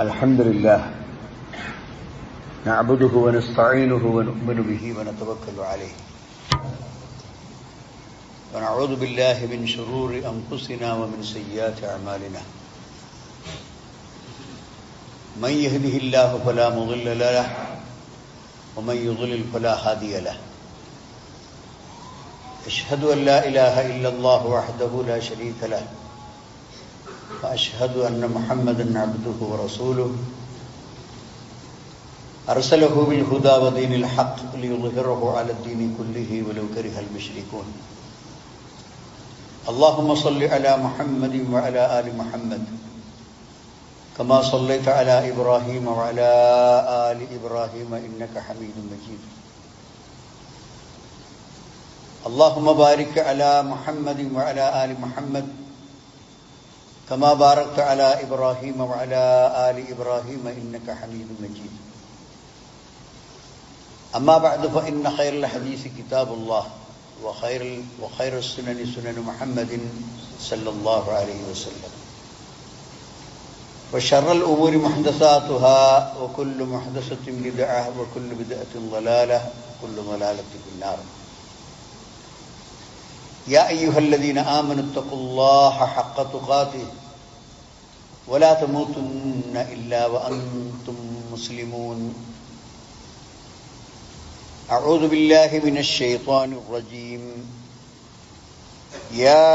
الحمد لله نعبده ونستعينه ونؤمن به ونتوكل عليه ونعوذ بالله من شرور أنفسنا ومن سيئات أعمالنا من يهده الله فلا مضل له ومن يضلل فلا هادي له أشهد أن لا إله إلا الله وحده لا شريك له وأشهد أن محمدًا عبده ورسوله أرسله بالهدى ودين الحق ليظهره على الدين كله ولو كره المشركون اللهم صل على محمد وعلى آل محمد كما صليت على إبراهيم وعلى آل إبراهيم إنك حميد مجيد اللهم بارك على محمد وعلى آل محمد كما باركت على إبراهيم وعلى آل إبراهيم إنك حميد مجيد أما بعد فإن خير الحديث كتاب الله وخير السنن سنن محمد صلى الله عليه وسلم وشر الأمور محدثاتها وكل محدثة بدعة وكل بدعة ضلالة وكل ضلالة في النار يا أيها الذين آمنوا اتقوا الله حق تقاته ولا تموتن إلا وأنتم مسلمون أعوذ بالله من الشيطان الرجيم يا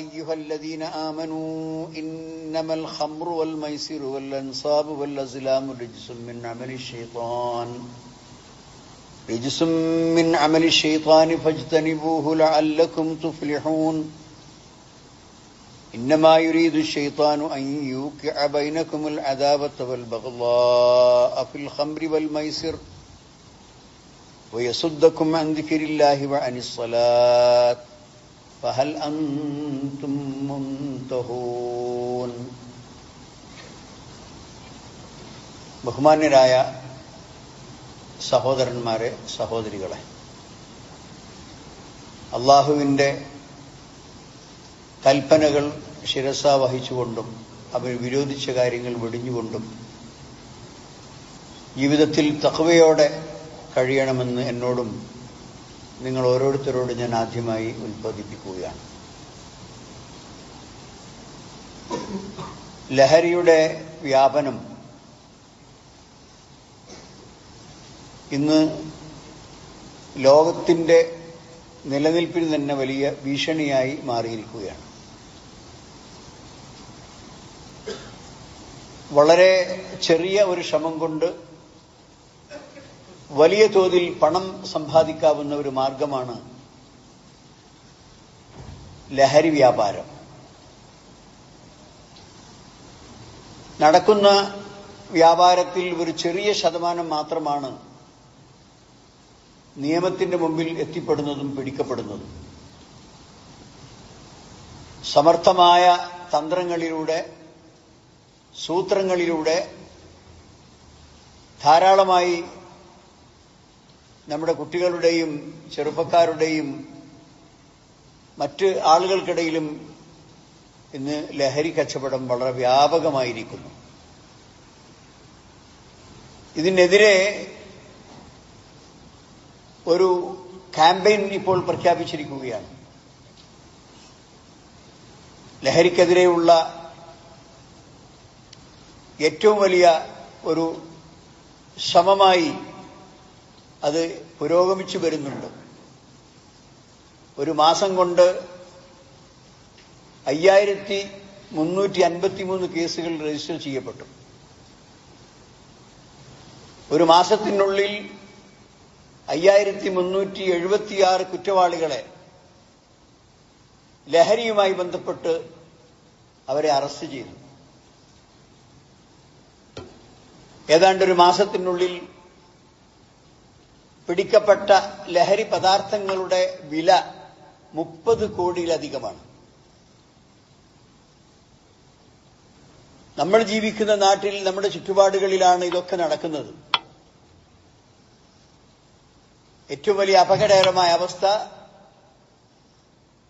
أيها الذين آمنوا إنما الخمر والميسر والأنصاب والأزلام رجس من عمل الشيطان فاجتنبوه لعلكم تفلحون إنما يريد الشيطان أن يوقع بينكم العداوة والبغضاء في الخمر والميسر ويصدكم عن ذكر الله وعن الصلاة فهل أنتم منتهون ബഹുമാന്യരായ സഹോദരന്മാരെ, സഹോദരികളെ, അള്ളാഹുവിൻ്റെ കൽപ്പനകൾ ശിരസ വഹിച്ചുകൊണ്ടും അവർ വിരോധിച്ച കാര്യങ്ങൾ വെടിഞ്ഞുകൊണ്ടും ജീവിതത്തിൽ തഖ്വയോടെ കഴിയണമെന്ന് എന്നോടും നിങ്ങൾ ഓരോരുത്തരോടും ഞാൻ ആദ്യമായി ഉത്ബോധിപ്പിക്കുകയാണ്. ലഹരിയുടെ വ്യാപനം ഇന്ന് ലോകത്തിൻ്റെ നിലനിൽപ്പിന് തന്നെ വലിയ ഭീഷണിയായി മാറിയിരിക്കുകയാണ്. വളരെ ചെറിയ ഒരു ശ്രമം കൊണ്ട് വലിയ തോതിൽ പണം സമ്പാദിക്കാവുന്ന ഒരു മാർഗമാണ് ലഹരി വ്യാപാരം. നടക്കുന്ന വ്യാപാരത്തിൽ ഒരു ചെറിയ ശതമാനം മാത്രമാണ് നിയമത്തിന്റെ മുമ്പിൽ എത്തിപ്പെടുന്നതും പിടിക്കപ്പെടുന്നതും. സമർത്ഥമായ തന്ത്രങ്ങളിലൂടെ, സൂത്രങ്ങളിലൂടെ ധാരാളമായി നമ്മുടെ കുട്ടികളുടെയും ചെറുപ്പക്കാരുടെയും മറ്റ് ആളുകൾക്കിടയിലും ഇന്ന് ലഹരി കച്ചവടം വളരെ വ്യാപകമായിരിക്കുന്നു. ഇതിനെതിരെ ഒരു ക്യാമ്പയിൻ ഇപ്പോൾ പ്രഖ്യാപിച്ചിരിക്കുകയാണ്. ലഹരിക്കെതിരെയുള്ള ഏറ്റവും വലിയ ഒരു ശ്രമമായി അത് പുരോഗമിച്ചു വരുന്നുണ്ട്. ഒരു മാസം കൊണ്ട് 5353 കേസുകൾ രജിസ്റ്റർ ചെയ്യപ്പെട്ടു. ഒരു മാസത്തിനുള്ളിൽ 5376 കുറ്റവാളികളെ ലഹരിയുമായി ബന്ധപ്പെട്ട് അവരെ അറസ്റ്റ് ചെയ്തു. ഏതാണ്ട് ഒരു മാസത്തിനുള്ളിൽ പിടിക്കപ്പെട്ട ലഹരി പദാർത്ഥങ്ങളുടെ വില 30 കോടിയിലധികമാണ്. നമ്മൾ ജീവിക്കുന്ന നാട്ടിൽ, നമ്മുടെ ചുറ്റുപാടുകളിലാണ് ഇതൊക്കെ നടക്കുന്നത്. ഏറ്റവും വലിയ അപകടകരമായ അവസ്ഥ,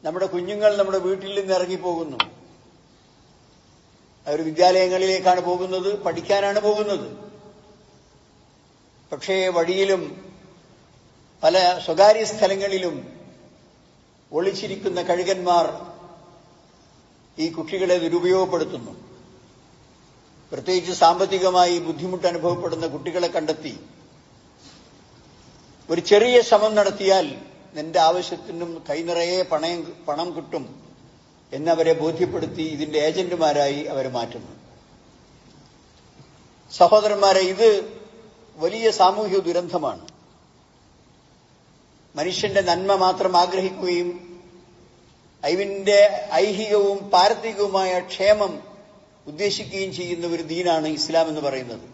നമ്മുടെ കുഞ്ഞുങ്ങൾ നമ്മുടെ വീട്ടിൽ നിന്ന് ഇറങ്ങിപ്പോകുന്നു. അവർ വിദ്യാലയങ്ങളിലേക്കാണ് പോകുന്നത്, പഠിക്കാനാണ് പോകുന്നത്. പക്ഷേ വഴിയിലും പല സ്വകാര്യ സ്ഥലങ്ങളിലും ഒളിച്ചിരിക്കുന്ന കഴുകന്മാർ ഈ കുട്ടികളെ ദുരുപയോഗപ്പെടുത്തുന്നു. പ്രത്യേകിച്ച് സാമ്പത്തികമായി ബുദ്ധിമുട്ട് അനുഭവപ്പെടുന്ന കുട്ടികളെ കണ്ടെത്തി ഒരു ചെറിയ ശ്രമം നടത്തിയാൽ നിന്റെ ആവശ്യത്തിനും കൈനിറയെ പണം കിട്ടും എന്നവരെ ബോധ്യപ്പെടുത്തി ഇതിന്റെ ഏജന്റുമാരായി അവരെ മാറ്റുന്നു. സഹോദരന്മാരെ, ഇത് വലിയ സാമൂഹിക ദുരന്തമാണ്. മനുഷ്യന്റെ നന്മ മാത്രം ആഗ്രഹിക്കുകയും അതിന്റെ ഐഹികവും പാരത്രികവുമായ ക്ഷേമം ഉദ്ദേശിക്കുകയും ചെയ്യുന്ന ഒരു ദീനാണ് ഇസ്ലാം എന്ന് പറയുന്നത്.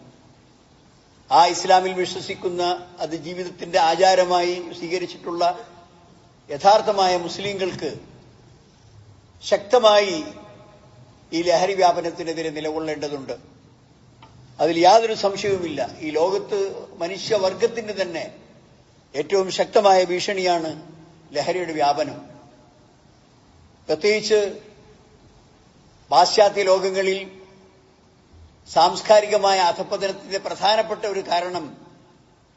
ആ ഇസ്ലാമിൽ വിശ്വസിക്കുന്ന, അത് ജീവിതത്തിന്റെ ആചാരമായി സ്വീകരിച്ചിട്ടുള്ള യഥാർത്ഥമായ മുസ്ലിങ്ങൾക്ക് ശക്തമായി ഈ ലഹരി വ്യാപനത്തിനെതിരെ നിലകൊള്ളേണ്ടതുണ്ട്. അതിൽ യാതൊരു സംശയവുമില്ല. ഈ ലോകത്ത് മനുഷ്യവർഗത്തിന് തന്നെ ഏറ്റവും ശക്തമായ ഭീഷണിയാണ് ലഹരിയുടെ വ്യാപനം. പ്രത്യേകിച്ച് പാശ്ചാത്യ ലോകങ്ങളിൽ സാംസ്കാരികമായ അധപ്പതനത്തിന്റെ പ്രധാനപ്പെട്ട ഒരു കാരണം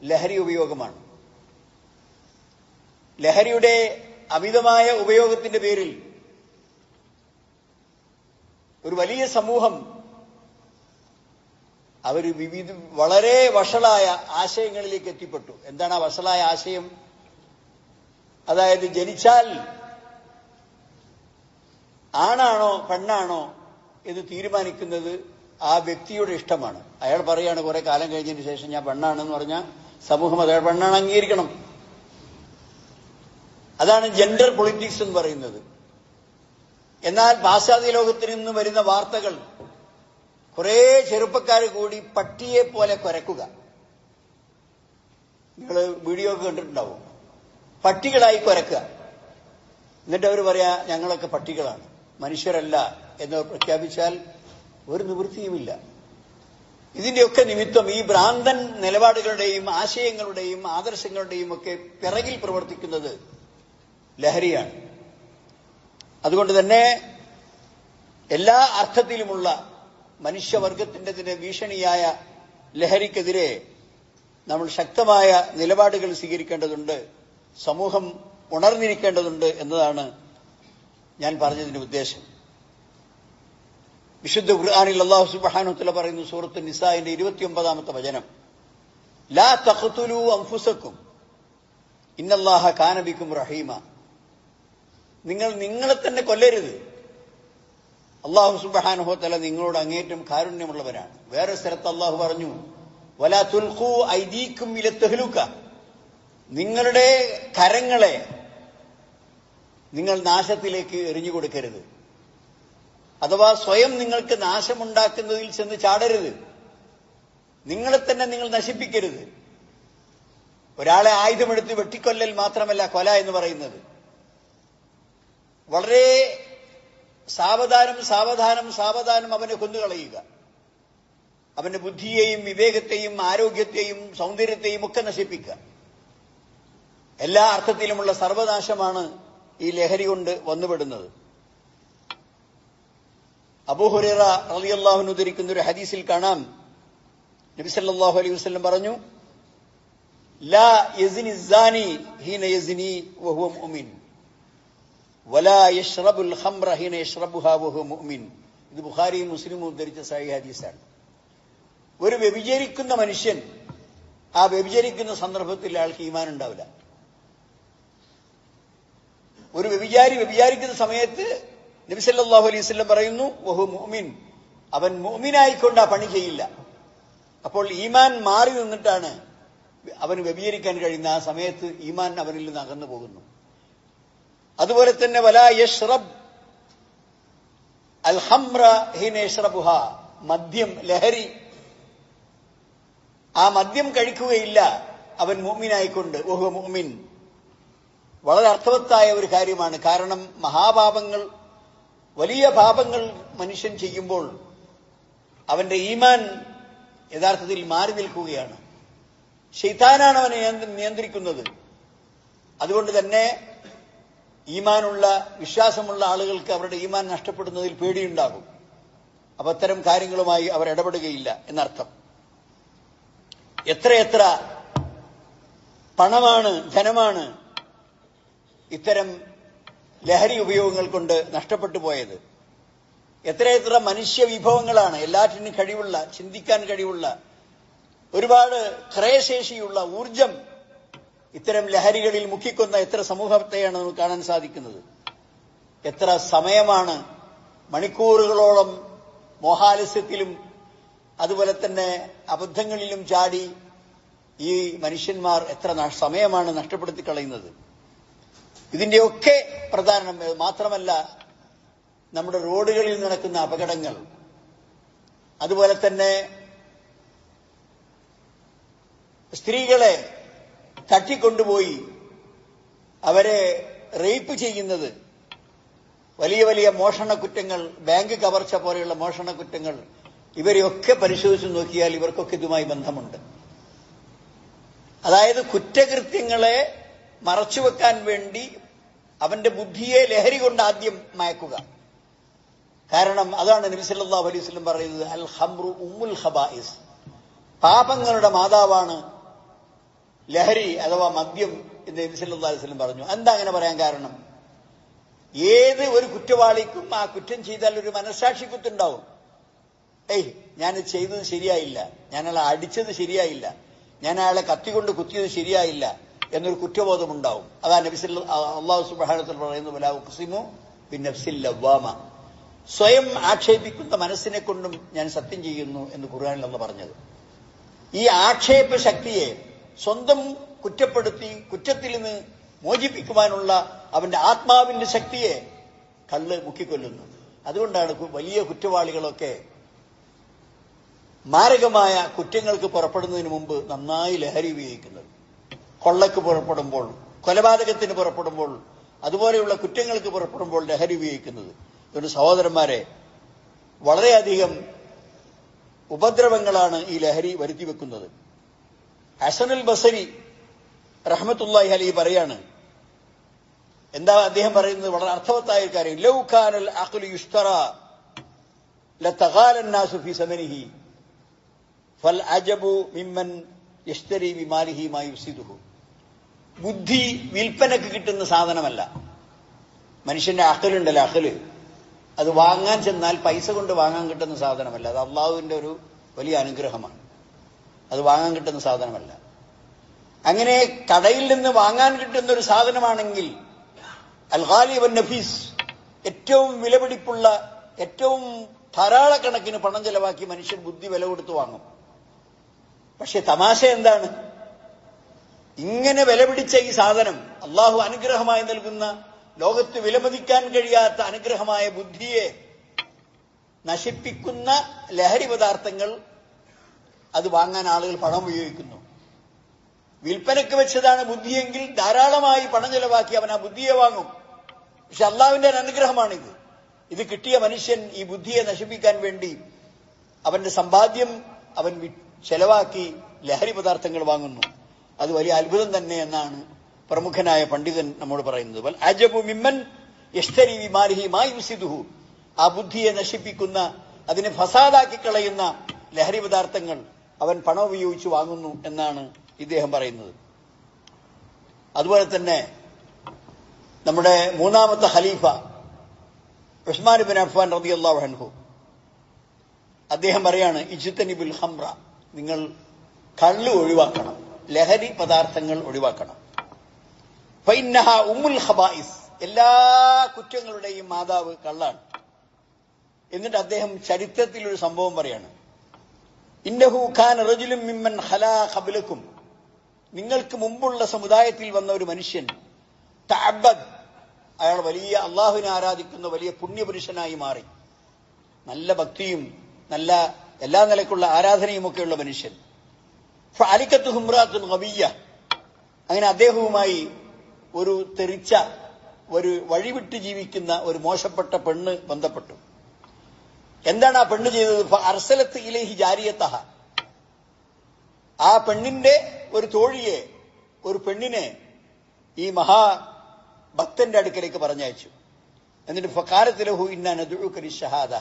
ലഹരി ഉപയോഗമാണ്. ലഹരിയുടെ അമിതമായ ഉപയോഗത്തിന്റെ പേരിൽ ഒരു വലിയ സമൂഹം അവർ വളരെ വഷളായ ആശയങ്ങളിലേക്ക് എത്തിപ്പെട്ടു. എന്താണ് ആ വഷളായ ആശയം? അതായത് ജനിച്ചാൽ ആണാണോ പെണ്ണാണോ എന്ന് തീരുമാനിക്കുന്നത് ആ വ്യക്തിയുടെ ഇഷ്ടമാണ്. അയാൾ പറയാണ് കുറെ കാലം കഴിഞ്ഞതിന് ശേഷം ഞാൻ പെണ്ണാണെന്ന് പറഞ്ഞാൽ സമൂഹം അയാൾ പെണ്ണാണ് അംഗീകരിക്കണം. അതാണ് ജെൻഡർ പൊളിറ്റിക്സ് എന്ന് പറയുന്നത്. എന്നാൽ പാശ്ചാത്യ ലോകത്തിൽ നിന്ന് വരുന്ന വാർത്തകൾ കുറെ ചെറുപ്പക്കാർ കൂടി പട്ടിയെ പോലെ കുരക്കുക. നിങ്ങൾ വീഡിയോ ഒക്കെ കണ്ടിട്ടുണ്ടാവും. പട്ടികളായി കുരക്കുക. എന്നിട്ട് അവർ പറയാ ഞങ്ങളൊക്കെ പട്ടികളാണ്, മനുഷ്യരല്ല എന്ന് പ്രഖ്യാപിച്ചാൽ ഒരു നിവൃത്തിയുമില്ല. ഇതിന്റെയൊക്കെ നിമിത്തം ഈ ഭ്രാന്തൻ നിലപാടുകളുടെയും ആശയങ്ങളുടെയും ആദർശങ്ങളുടെയും ഒക്കെ പിറകിൽ പ്രവർത്തിക്കുന്നത് ലഹരിയാണ്. അതുകൊണ്ട് തന്നെ എല്ലാ അർത്ഥത്തിലുമുള്ള മനുഷ്യവർഗത്തിന്റെ തന്നെ ഭീഷണിയായ ലഹരിക്കെതിരെ നമ്മൾ ശക്തമായ നിലപാടുകൾ സ്വീകരിക്കേണ്ടതുണ്ട്. സമൂഹം ഉണർന്നിരിക്കേണ്ടതുണ്ട് എന്നതാണ് ഞാൻ പറഞ്ഞതിന്റെ ഉദ്ദേശം. വിശുദ്ധ ഖുർആനിൽ അല്ലാഹു സുബ്ഹാനഹു വ തആല പറയുന്നു, സൂറത്ത് നിസാഇന്റെ 29-ാമത്തെ വചനം, ലാ തഖ്തുലൂ അൻഫുസക്കും ഇന്നല്ലാഹ കാന ബിക്കും റഹീമ. നിങ്ങൾ നിങ്ങളെ തന്നെ കൊല്ലരുത്. അല്ലാഹു സുബ്ഹാനഹു വ തആല നിങ്ങളോട് അങ്ങേറ്റം കാരുണ്യമുള്ളവരാണ്. വേറെ സ്ഥലത്ത് അല്ലാഹു പറഞ്ഞു, വലാ തുൽഖൂ ഐദീക്കും ഇല തഹ്ലുക. നിങ്ങളുടെ കരങ്ങളെ നിങ്ങൾ നാശത്തിലേക്ക് എറിഞ്ഞു കൊടുക്കരുത്. അഥവാ സ്വയം നിങ്ങൾക്ക് നാശമുണ്ടാക്കുന്നതിൽ ചെന്ന് ചാടരുത്. നിങ്ങളെ തന്നെ നിങ്ങൾ നശിപ്പിക്കരുത്. ഒരാളെ ആയുധമെടുത്ത് വെട്ടിക്കൊല്ലൽ മാത്രമല്ല കൊല എന്ന് പറയുന്നത്. വളരെ സാവധാനം അവനെ കൊന്നുകളയുക. അവന്റെ ബുദ്ധിയെയും വിവേകത്തെയും ആരോഗ്യത്തെയും സൗന്ദര്യത്തെയും ഒക്കെ നശിപ്പിക്കുക. എല്ലാ അർത്ഥത്തിലുമുള്ള സർവനാശമാണ് ഈ ലഹരി കൊണ്ട് വന്നുപെടുന്നത്. അബൂ ഹുറൈറ റളിയല്ലാഹു അൻഹു ഉദ്ധരിക്കുന്ന ഒരു ഹദീസിൽ കാണാം, നബി സല്ലല്ലാഹു അലൈഹി വസല്ലം പറഞ്ഞു, ലാ യസ്നി സാനി ഹീന യസ്നി വഹുവ മുഅ്മിൻ വലാ യശ്റബുൽ ഖംറ ഹീന യശ്റബുഹാ വഹുവ മുഅ്മിൻ. ഇത് ബുഖാരിയും മുസ്ലിമും ഉദ്ധരിച്ച സഹീഹ് ഹദീസാണ്. ഒരു വ്യഭിചരിക്കുന്ന മനുഷ്യൻ ആ വ്യഭിചരിക്കുന്ന സന്ദർഭത്തിൽ ആൾക്ക് ഈമാൻ ഉണ്ടാവില്ല. ഒരു വ്യഭിചാരിക്കുന്ന സമയത്ത് നബി സല്ലല്ലാഹു അലൈഹി വസല്ലം പറയുന്നു, വഹു മുഅ്മിൻ, അവൻ മുഅ്മിനായിക്കൊണ്ട് ആ പണി ചെയ്യില്ല. അപ്പോൾ ഈമാൻ മാറി നിന്നിട്ടാണ് അവന് വ്യഭിചരിക്കാൻ കഴിയുന്ന. ആ സമയത്ത് ഈമാൻ അവനിൽ നിന്ന് അകന്നു പോകുന്നു. അതുപോലെ തന്നെ വലാ യശ്റബ് അൽ ഖംറ ഹീന യശ്റബുഹ, മദ്യം, ലഹരി, ആ മദ്യം കഴിക്കുകയില്ല അവൻ മുഅ്മിനായിക്കൊണ്ട്. വഹു മുഅ്മിൻ. വളരെ അർത്ഥവത്തായ ഒരു കാര്യമാണ്. കാരണം മഹാപാപങ്ങൾ, വലിയ പാപങ്ങൾ മനുഷ്യൻ ചെയ്യുമ്പോൾ അവന്റെ ഈമാൻ യഥാർത്ഥത്തിൽ മാറി നിൽക്കുകയാണ്. ശൈത്താനാണ് അവനെ നിയന്ത്രിക്കുന്നത്. അതുകൊണ്ട് തന്നെ ഈമാനുള്ള, വിശ്വാസമുള്ള ആളുകൾക്ക് അവരുടെ ഈമാൻ നഷ്ടപ്പെടുന്നതിൽ പേടിയുണ്ടാകും. അപ്പൊ അത്തരം കാര്യങ്ങളുമായി അവർ ഇടപെടുകയില്ല എന്നർത്ഥം. എത്രയെത്ര പണമാണ്, ധനമാണ് ഇത്തരം ലഹരി ഉപയോഗങ്ങൾ കൊണ്ട് നഷ്ടപ്പെട്ടു പോയത്. എത്രയെത്ര മനുഷ്യ വിഭവങ്ങളാണ്, എല്ലാറ്റിനും കഴിവുള്ള, ചിന്തിക്കാൻ കഴിവുള്ള, ഒരുപാട് ക്രയശേഷിയുള്ള ഊർജം ഇത്തരം ലഹരികളിൽ മുക്കിക്കൊന്ന എത്ര സമൂഹത്തെയാണ് നമുക്ക് കാണാൻ സാധിക്കുന്നത്. എത്ര സമയമാണ് മണിക്കൂറുകളോളം മോഹാലസ്യത്തിലും അതുപോലെ തന്നെ അബദ്ധങ്ങളിലും ചാടി ഈ മനുഷ്യന്മാർ എത്ര സമയമാണ് നഷ്ടപ്പെടുത്തി കളയുന്നത്. ഇതിന്റെയൊക്കെ പ്രധാനം മാത്രമല്ല നമ്മുടെ റോഡുകളിൽ നടക്കുന്ന അപകടങ്ങൾ, അതുപോലെ തന്നെ സ്ത്രീകളെ തട്ടിക്കൊണ്ടുപോയി അവരെ റേപ്പ് ചെയ്യുന്നത്, വലിയ വലിയ മോഷണ കുറ്റങ്ങൾ, ബാങ്ക് കവർച്ച പോലെയുള്ള മോഷണ കുറ്റങ്ങൾ, ഇവരെയൊക്കെ പരിശോധിച്ച് നോക്കിയാൽ ഇവർക്കൊക്കെ ഇതുമായി ബന്ധമുണ്ട്. അതായത് കുറ്റകൃത്യങ്ങളെ മറച്ചുവെക്കാൻ വേണ്ടി അവന്റെ ബുദ്ധിയെ ലഹരി കൊണ്ട് ആദ്യം മയക്കുക. കാരണം അതാണ് നബി സല്ലല്ലാഹു അലൈഹി വസല്ലം പറയുന്നത്, അൽ ഖംറു ഉമ്മുൽ ഖബായിസ്, പാപങ്ങളുടെ മാതാവാണ് ലഹരി അഥവാ മദ്യം എന്ന് നബി സല്ലല്ലാഹു അലൈഹി വസല്ലം പറഞ്ഞു. എന്താ അങ്ങനെ പറയാൻ കാരണം? ഏത് ഒരു കുറ്റവാളിക്കും ആ കുറ്റം ചെയ്താൽ ഒരു മനസ്സാക്ഷി കുത്തുണ്ടാവും. ഞാൻ ചെയ്തത് ശരിയായില്ല, ഞാൻ അയാളെ അടിച്ചത് ശരിയായില്ല, ഞാൻ അയാളെ കത്തികൊണ്ട് കുത്തിയത് ശരിയായില്ല എന്നൊരു കുറ്റബോധം ഉണ്ടാവും. അതാ നബി അല്ലാഹു സുബ്ഹാനഹു വ തആല പറയുന്നത്, വലാ ഉഖ്സിമു ബിന്നഫ്സിൽ ലവ്വാമ, സ്വയം ആക്ഷേപിക്കുന്ന മനസ്സിനെ കൊണ്ടും ഞാൻ സത്യം ചെയ്യുന്നു എന്ന് ഖുർആനിൽ അല്ലാഹു പറഞ്ഞത്. ഈ ആക്ഷേപ ശക്തിയെ സ്വന്തം കുറ്റപ്പെടുത്തി കുറ്റത്തിൽ നിന്ന് മോചിപ്പിക്കുവാനുള്ള അവന്റെ ആത്മാവിന്റെ ശക്തിയെ കള്ള് മുക്കിക്കൊല്ലുന്നു. അതുകൊണ്ടാണ് വലിയ കുറ്റവാളികളൊക്കെ മാരകമായ കുറ്റങ്ങൾക്ക് പുറപ്പെടുന്നതിന് മുമ്പ് നന്നായി ലഹരി ഉപയോഗിക്കുന്നത്. കൊള്ളക്ക് പുറപ്പെടുമ്പോൾ, കൊലപാതകത്തിന് പുറപ്പെടുമ്പോൾ, അതുപോലെയുള്ള കുറ്റങ്ങൾക്ക് പുറപ്പെടുമ്പോൾ ലഹരി ഉപയോഗിക്കുന്നത്. ഒരു സഹോദരന്മാരെ, വളരെയധികം ഉപദ്രവങ്ങളാണ് ഈ ലഹരി വരുത്തി വെക്കുന്നത്. ഹസനുൽ ബസരി റഹ്മത്തുള്ളാഹി അലൈഹി പറയാണ്, എന്താ അദ്ദേഹം പറയുന്നത്? വളരെ അർത്ഥവത്തായ ഒരു കാര്യം. ലൗ കാനൽ അഖ്ലു യുഷ്തറ ലതഗാല الناس في ثمنه فالعجب ممن يشتري بماله ما يفسده. ബുദ്ധി വിൽപ്പനക്ക് കിട്ടുന്ന സാധനമല്ല. മനുഷ്യന്റെ അഖലുണ്ടല്ലോ, അഖല്, അത് വാങ്ങാൻ ചെന്നാൽ പൈസ കൊണ്ട് വാങ്ങാൻ കിട്ടുന്ന സാധനമല്ല. അത് അള്ളാഹുവിന്റെ ഒരു വലിയ അനുഗ്രഹമാണ്. അത് വാങ്ങാൻ കിട്ടുന്ന സാധനമല്ല. അങ്ങനെ കടയിൽ നിന്ന് വാങ്ങാൻ കിട്ടുന്ന ഒരു സാധനമാണെങ്കിൽ അൽ ഗാലി വൻ നഫീസ്, ഏറ്റവും വിലപിടിപ്പുള്ള, ഏറ്റവും ധാരാളക്കണക്കിന് പണം ചെലവാക്കി മനുഷ്യൻ ബുദ്ധി വില കൊടുത്ത് വാങ്ങും. പക്ഷെ തമാശ എന്താണ്? ഇങ്ങനെ വിലപിടിച്ച ഈ സാധനം, അള്ളാഹു അനുഗ്രഹമായി നൽകുന്ന, ലോകത്ത് വിലമതിക്കാൻ കഴിയാത്ത അനുഗ്രഹമായ ബുദ്ധിയെ നശിപ്പിക്കുന്ന ലഹരി പദാർത്ഥങ്ങൾ, അത് വാങ്ങാൻ ആളുകൾ പണം ഉപയോഗിക്കുന്നു. വിൽപ്പനക്ക് വെച്ചതാണ് ബുദ്ധിയെങ്കിൽ ധാരാളമായി പണം ചെലവാക്കി അവൻ ആ ബുദ്ധിയെ വാങ്ങും. പക്ഷെ അള്ളാഹുവിന്റെ ഒരു അനുഗ്രഹമാണിത്. ഇത് കിട്ടിയ മനുഷ്യൻ ഈ ബുദ്ധിയെ നശിപ്പിക്കാൻ വേണ്ടി അവന്റെ സമ്പാദ്യം അവൻ ചെലവാക്കി ലഹരി പദാർത്ഥങ്ങൾ വാങ്ങുന്നു. അത് വലിയ അത്ഭുതം തന്നെ എന്നാണ് പ്രമുഖനായ പണ്ഡിതൻ നമ്മോട് പറയുന്നത്. വൽ അജബു മിമ്മൻ യശ്തരി ബിമാലിഹി മാ യുഫ്സിദുഹു, ആ ബുദ്ധിയെ നശിപ്പിക്കുന്ന, അതിനെ ഫസാദാക്കി കളയുന്ന ലഹരി പദാർത്ഥങ്ങൾ അവൻ പണം ഉപയോഗിച്ച് വാങ്ങുന്നു എന്നാണ് ഇദ്ദേഹം പറയുന്നത്. അതുപോലെ തന്നെ നമ്മുടെ മൂന്നാമത്തെ ഖലീഫ ഉസ്മാൻ ഇബ്നു അഫ്ഫാൻ റളിയല്ലാഹു അൻഹു, അദ്ദേഹം പറയാണ്, ഇജ്തനിബുൽ ഖംറ, നിങ്ങൾ കള്ള് ഒഴിവാക്കണം, ലഹരി പദാർത്ഥങ്ങൾ ഒഴിവാക്കണം. ഫഇന്നഹ ഉമ്മുൽ ഖബായിസ്, എല്ലാ കുറ്റങ്ങളുടെയും മാതാവ് കള്ളാണ്. എന്നിട്ട് അദ്ദേഹം ചരിത്രത്തിൽ ഒരു സംഭവം പറയാണ്, ഇന്നഹു ഖാന റജുലുൻ മിമ്മൻ ഖലാ ഖബ്ലകും, നിങ്ങൾക്ക് മുമ്പുള്ള സമുദായത്തിൽ വന്ന ഒരു മനുഷ്യൻ, തഅബ്ബദ്, അയാൾ വലിയ അള്ളാഹുവിനെ ആരാധിക്കുന്ന വലിയ പുണ്യപുരുഷനായി മാറി, നല്ല ഭക്തിയും നല്ല എല്ലാ നിലക്കുള്ള ആരാധനയും ഒക്കെയുള്ള മനുഷ്യൻ. ഫഅലികത്തുഹു ഇംറഅത്തുൻ ഗബിയ്യ, അങ്ങനെ അദ്ദേഹവുമായി ഒരു തെറിച്ച, ഒരു വഴിവിട്ട് ജീവിക്കുന്ന ഒരു മോശപ്പെട്ട പെണ്ണ് ബന്ധപ്പെട്ടു. എന്താണ് ആ പെണ്ണ് ചെയ്തത്? അർസലത്ത് ഇലൈഹി ജാരിയതഹ, ആ പെണ്ണിന്റെ ഒരു തോഴിയെ, ഒരു പെണ്ണിനെ ഈ മഹാഭക്തന്റെ അടുക്കലേക്ക് പറഞ്ഞയച്ചു. എന്നിട്ട് ഫഖാലത്ത് ലഹു ഇന്നാ നദ്ഉക ലിശ്ശഹാദ,